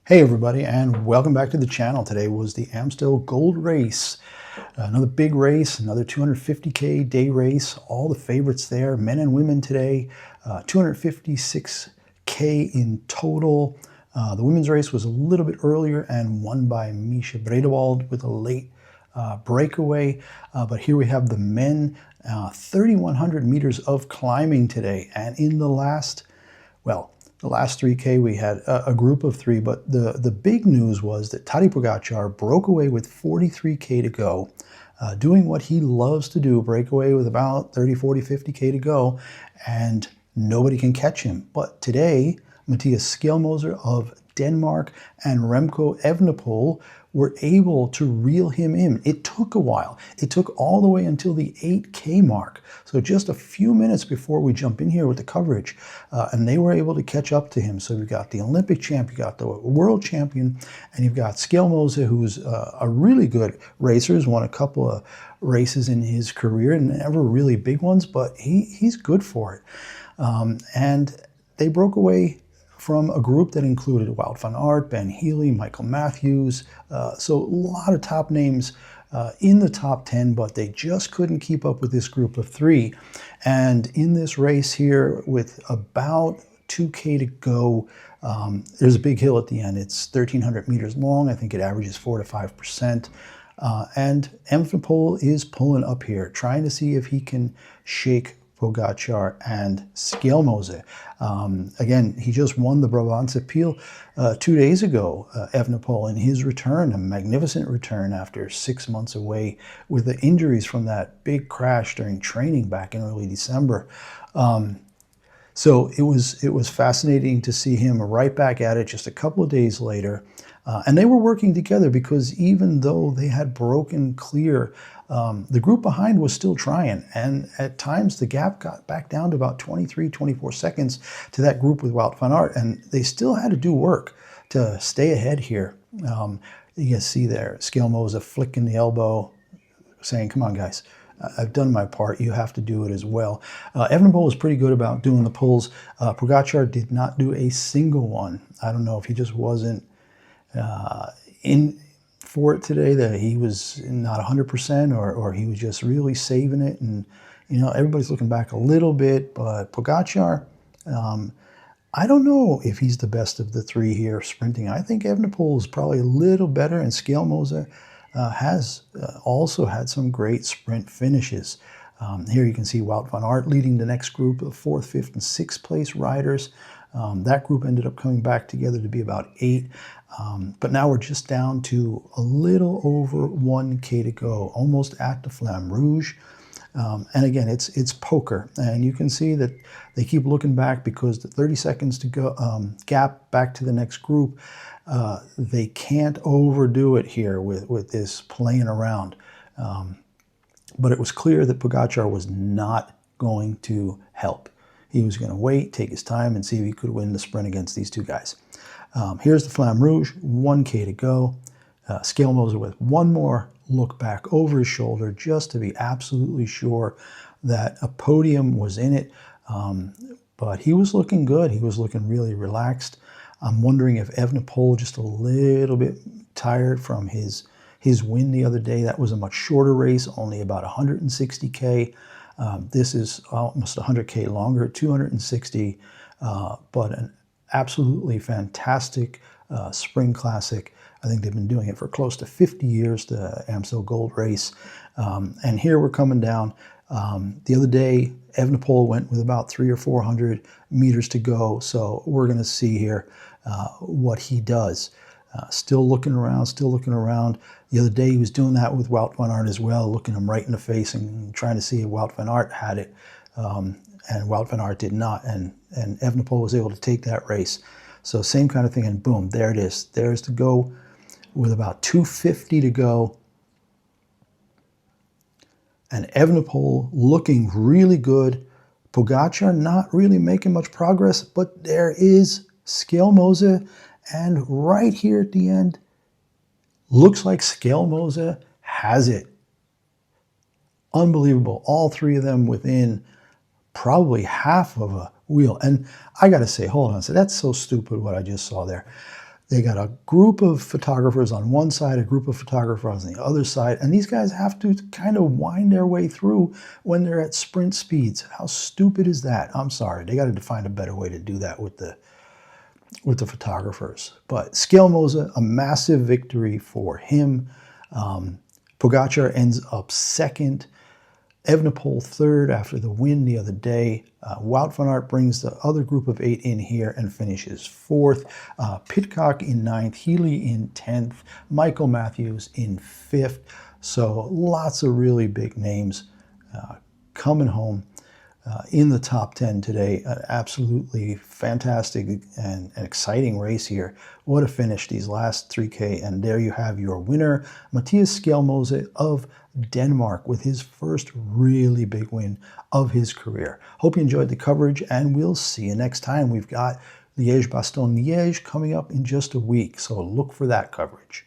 Hey everybody, and welcome back to the channel. Today was the Amstel Gold Race. Another big race, another 250K day race. All the favorites there, men and women today. 256K in total. The women's race was a little bit earlier and won by Misha Bredewald with a late breakaway. But here we have the men, 3,100 meters of climbing today. And in the last 3K we had a group of three, but the big news was that Tadej Pogačar broke away with 43K to go, doing what he loves to do, break away with about 30, 40, 50K to go, and nobody can catch him. But today, Mattias Skjelmose of Denmark and Remco Evenepoel were able to reel him in. It took a while. It took all the way until the 8K mark. So just a few minutes before we jump in here with the coverage, and they were able to catch up to him. So you've got the Olympic champ, you got the world champion, and you've got Skjelmose, who's a really good racer, who's won a couple of races in his career, never really big ones, but he's good for it. And they broke away from a group that included Wout Van Aert, Healy, Michael Matthews, so a lot of top names in the top 10, but they just couldn't keep up with this group of three. And in this race here, with about 2K to go, there's a big hill at the end. It's 1,300 meters long. I think it averages 4 to 5%. And Evenepoel is pulling up here, trying to see if he can shake Pogačar and Skjelmose. Again, he just won the Brabantse Pijl 2 days ago, Evenepoel, in his return, a magnificent return after 6 months away with the injuries from that big crash during training back in early December. So it was fascinating to see him right back at it just a couple of days later. And they were working together because even though they had broken clear, the group behind was still trying. And at times the gap got back down to about 23, 24 seconds to that group with Wout Van Aert. And they still had to do work to stay ahead here. You can see there, Skjelmose flicking the elbow, saying, come on guys, I've done my part, you have to do it as well. Evenepoel was pretty good about doing the pulls. Pogačar did not do a single one. I don't know if he just wasn't in for it today, that he was not 100%, or he was just really saving it. And you know, everybody's looking back a little bit, but Pogačar, I don't know if he's the best of the three here sprinting. I think Evenepoel is probably a little better, and Skjelmose has also had some great sprint finishes. Here you can see Wout Van Aert leading the next group of 4th, 5th, and 6th place riders. That group ended up coming back together to be about 8. But now we're just down to a little over 1K to go, almost at the Flamme Rouge. And again, it's poker. And you can see that they keep looking back because the 30 seconds to go gap back to the next group, they can't overdo it here with this playing around. But it was clear that Pogačar was not going to help. He was going to wait, take his time, and see if he could win the sprint against these two guys. Here's the Flamme Rouge, 1K to go. Skjelmose with one more look back over his shoulder just to be absolutely sure that a podium was in it. But he was looking good. He was looking really relaxed. I'm wondering if Evenepoel, just a little bit tired from his win the other day. That was a much shorter race, only about 160K. This is almost 100K longer, 260, but an absolutely fantastic spring classic. I think they've been doing it for close to 50 years, the Amstel Gold Race. And here we're coming down. The other day, Evenepoel went with about 300 or 400 meters to go. So we're going to see here what he does. Still looking around, still looking around. The other day he was doing that with Wout Van Aert as well, looking him right in the face and trying to see if Wout Van Aert had it. And Wout Van Aert did not, and Evenepoel was able to take that race. So same kind of thing, and boom, there it is. There's to go with about 250 to go. And Evenepoel looking really good. Pogačar not really making much progress, but there is Skjelmose. And right here at the end, looks like Skjelmose has it. Unbelievable. All three of them within probably half of a wheel. And I got to say, hold on. So that's so stupid what I just saw there. They got a group of photographers on one side, a group of photographers on the other side, and these guys have to kind of wind their way through when they're at sprint speeds. How stupid is that? I'm sorry. They got to find a better way to do that with the photographers. But Skjelmose, a massive victory for him. Pogačar ends up second. Evenepoel third after the win the other day. Wout Van Aert brings the other group of 8 in here and finishes fourth. Pidcock in ninth. Healy in 10th. Michael Matthews in 5th. So lots of really big names coming home in the top 10 today. An absolutely fantastic and exciting race here. What a finish, these last 3K. And there you have your winner, Mattias Skjelmose of Denmark, with his first really big win of his career. Hope you enjoyed the coverage, and we'll see you next time. We've got Liège-Bastogne-Liège coming up in just a week, so look for that coverage.